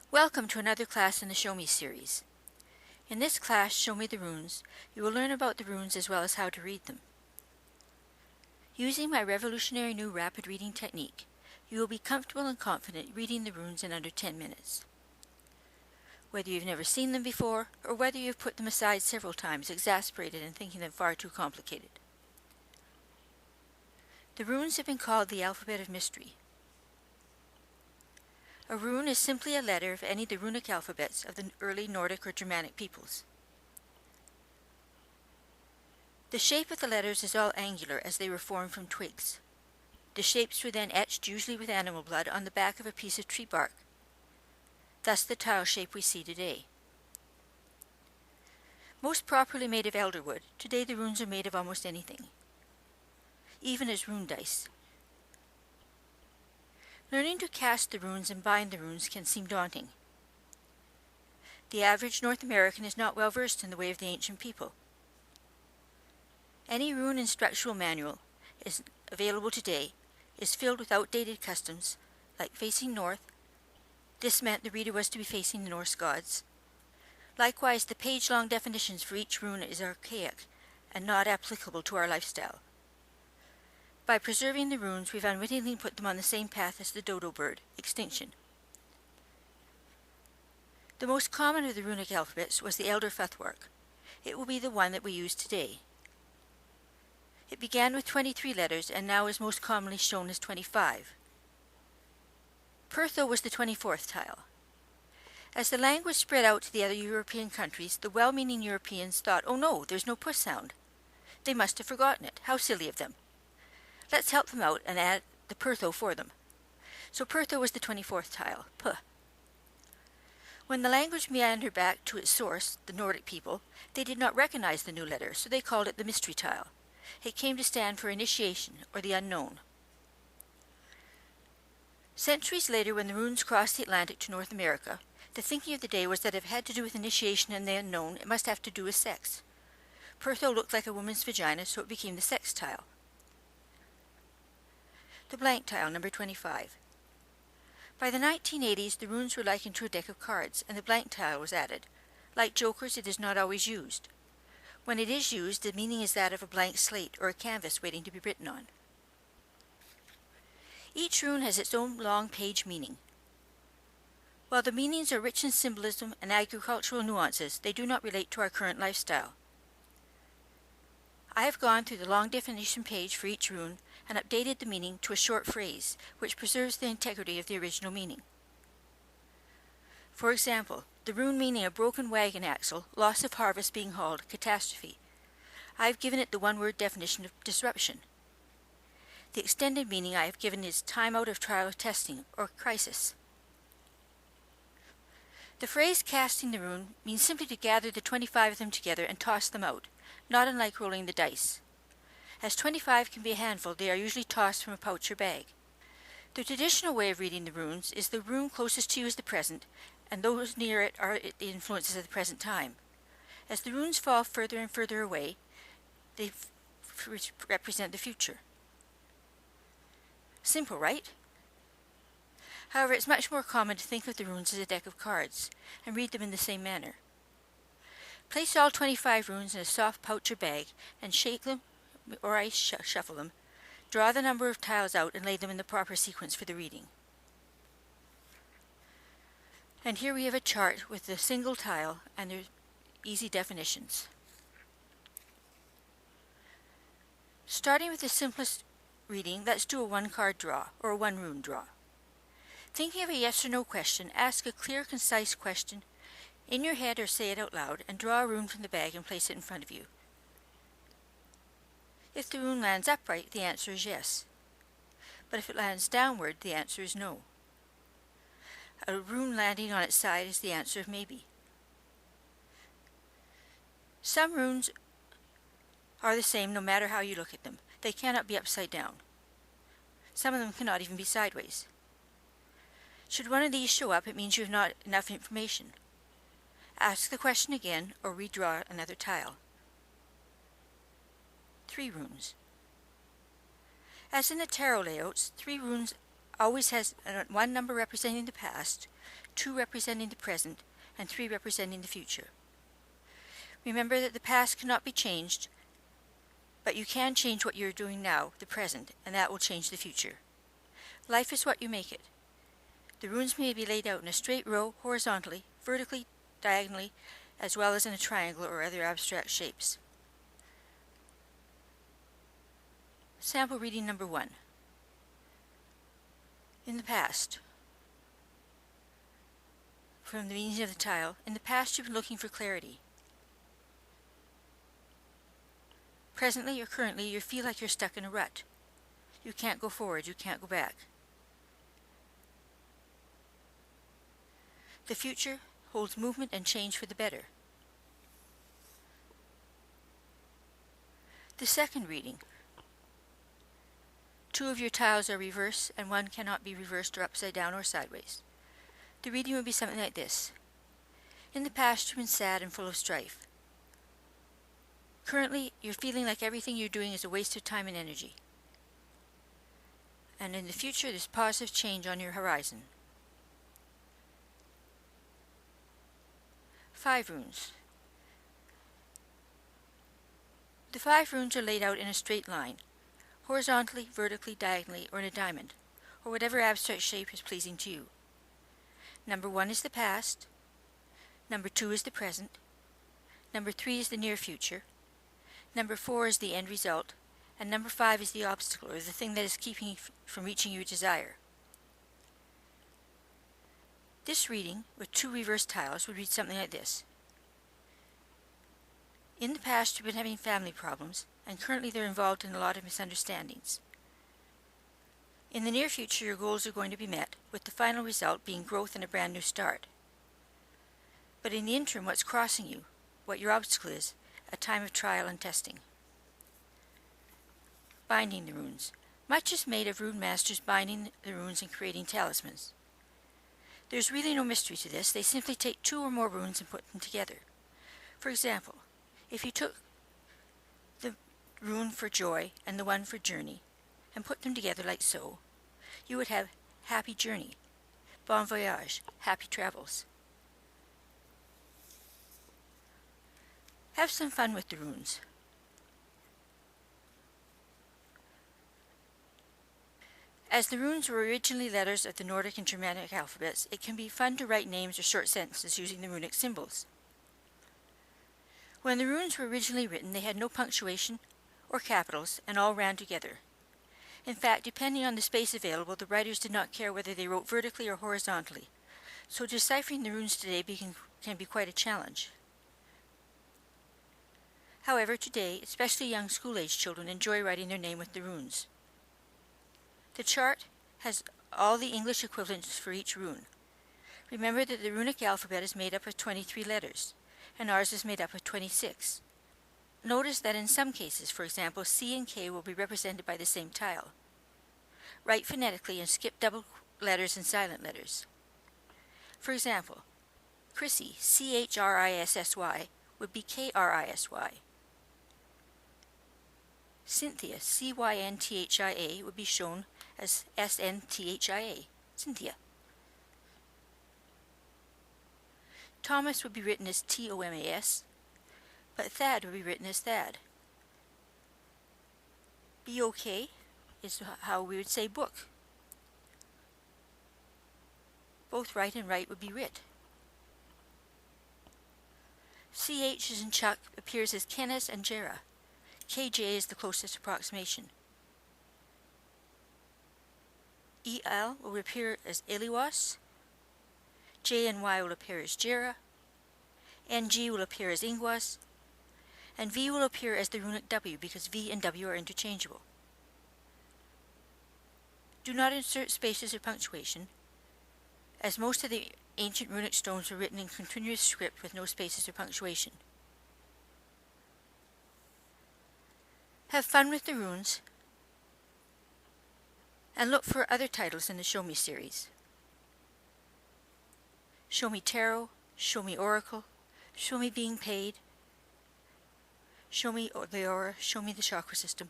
Welcome to another class in the Show Me series. In this class, Show Me the Runes, you will learn about the runes as well as how to read them. Using my revolutionary new rapid reading technique, you will be comfortable and confident reading the runes in under 10 minutes. Whether you've never seen them before, or whether you've put them aside several times, exasperated and thinking them far too complicated. The runes have been called the alphabet of mystery. A rune is simply a letter of any of the runic alphabets of the early Nordic or Germanic peoples. The shape of the letters is all angular as they were formed from twigs. The shapes were then etched, usually with animal blood, on the back of a piece of tree bark. Thus the tile shape we see today. Most properly made of elderwood, today the runes are made of almost anything, even as rune dice. Learning to cast the runes and bind the runes can seem daunting. The average North American is not well versed in the way of the ancient people. Any rune instructional manual is available today is filled with outdated customs, like facing north. This meant the reader was to be facing the Norse gods. Likewise, the page-long definitions for each rune is archaic and not applicable to our lifestyle. By preserving the runes, we've unwittingly put them on the same path as the dodo bird, extinction. The most common of the runic alphabets was the elder futhark. It will be the one that we use today. It began with 23 letters and now is most commonly shown as 25. Pertho was the 24th tile. As the language spread out to the other European countries, the well-meaning Europeans thought, "Oh no, there's no puss sound. They must have forgotten it. How silly of them. Let's help them out and add the Pertho for them." So Pertho was the 24th tile, P. When the language meandered back to its source, the Nordic people, they did not recognize the new letter, so they called it the mystery tile. It came to stand for initiation, or the unknown. Centuries later, when the runes crossed the Atlantic to North America, the thinking of the day was that if it had to do with initiation and the unknown, it must have to do with sex. Pertho looked like a woman's vagina, so it became the sex tile. The blank tile, number 25. By the 1980s, the runes were likened to a deck of cards, and the blank tile was added. Like jokers, it is not always used. When it is used, the meaning is that of a blank slate or a canvas waiting to be written on. Each rune has its own long page meaning. While the meanings are rich in symbolism and agricultural nuances, they do not relate to our current lifestyle. I have gone through the long definition page for each rune and updated the meaning to a short phrase, which preserves the integrity of the original meaning. For example, the rune meaning a broken wagon axle, loss of harvest being hauled, catastrophe. I have given it the one-word definition of disruption. The extended meaning I have given is time out of trial of testing, or crisis. The phrase casting the rune means simply to gather the 25 of them together and toss them out, not unlike rolling the dice. As 25 can be a handful, they are usually tossed from a pouch or bag. The traditional way of reading the runes is the rune closest to you is the present, and those near it are the influences of the present time. As the runes fall further and further away, they represent the future. Simple, right? However, it's much more common to think of the runes as a deck of cards, and read them in the same manner. Place all 25 runes in a soft pouch or bag, and shake them, or I shuffle them. Draw the number of tiles out and lay them in the proper sequence for the reading. And here we have a chart with the single tile and their easy definitions. Starting with the simplest reading, let's do a one-card draw, or a one-rune draw. Thinking of a yes or no question, ask a clear, concise question in your head or say it out loud, and draw a rune from the bag and place it in front of you. If the rune lands upright, the answer is yes. But if it lands downward, the answer is no. A rune landing on its side is the answer of maybe. Some runes are the same no matter how you look at them. They cannot be upside down. Some of them cannot even be sideways. Should one of these show up, it means you have not enough information. Ask the question again or redraw another tile. 3 runes. As in the tarot layouts, 3 runes always has one number representing the past, 2 representing the present, and 3 representing the future. Remember that the past cannot be changed, but you can change what you're doing now, the present, and that will change the future. Life is what you make it. The runes may be laid out in a straight row, horizontally, vertically, diagonally, as well as in a triangle or other abstract shapes. Sample reading number 1. In the past. From the meaning of the tile, in the past you've been looking for clarity. Presently or currently you feel like you're stuck in a rut. You can't go forward, you can't go back. The future holds movement and change for the better. The second reading. 2 of your tiles are reversed and 1 cannot be reversed or upside down or sideways. The reading would be something like this. In the past you've been sad and full of strife. Currently you're feeling like everything you're doing is a waste of time and energy. And in the future there's positive change on your horizon. 5 runes. The 5 runes are laid out in a straight line, horizontally, vertically, diagonally, or in a diamond, or whatever abstract shape is pleasing to you. Number 1 is the past, number 2 is the present, number 3 is the near future, number 4 is the end result, and number 5 is the obstacle, or the thing that is keeping you from reaching your desire. This reading, with 2 reversed tiles, would read something like this. In the past, you've been having family problems, and currently they're involved in a lot of misunderstandings. In the near future, your goals are going to be met, with the final result being growth and a brand new start. But in the interim, what's crossing you, what your obstacle is, a time of trial and testing. Binding the runes. Much is made of rune masters binding the runes and creating talismans. There's really no mystery to this. They simply take 2 or more runes and put them together. For example, if you took the rune for joy and the one for journey and put them together like so, you would have happy journey, bon voyage, happy travels. Have some fun with the runes. As the runes were originally letters of the Nordic and Germanic alphabets, it can be fun to write names or short sentences using the runic symbols. When the runes were originally written, they had no punctuation or capitals and all ran together. In fact, depending on the space available, the writers did not care whether they wrote vertically or horizontally, so deciphering the runes today can be quite a challenge. However, today, especially young school-age children enjoy writing their name with the runes. The chart has all the English equivalents for each rune. Remember that the runic alphabet is made up of 23 letters, and ours is made up of 26. Notice that in some cases, for example, C and K will be represented by the same tile. Write phonetically and skip double letters and silent letters. For example, Chrissy, C-H-R-I-S-S-Y, would be K-R-I-S-Y. Cynthia, C-Y-N-T-H-I-A, would be shown as S-N-T-H-I-A, Cynthia. Thomas would be written as T-O-M-A-S, but Thad would be written as Thad. B-O-K is how we would say book. Both right and right would be writ. C-H as in Chuck appears as Kenneth and Jera. KJ is the closest approximation. EL will appear as Eliwas. J and Y will appear as Jera. NG will appear as Ingwas. And V will appear as the runic W because V and W are interchangeable. Do not insert spaces or punctuation, as most of the ancient runic stones were written in continuous script with no spaces or punctuation. Have fun with the runes, and look for other titles in the Show Me series. Show Me Tarot, Show Me Oracle, Show Me Being Paid, Show Me the Aura, Show Me the Chakra System.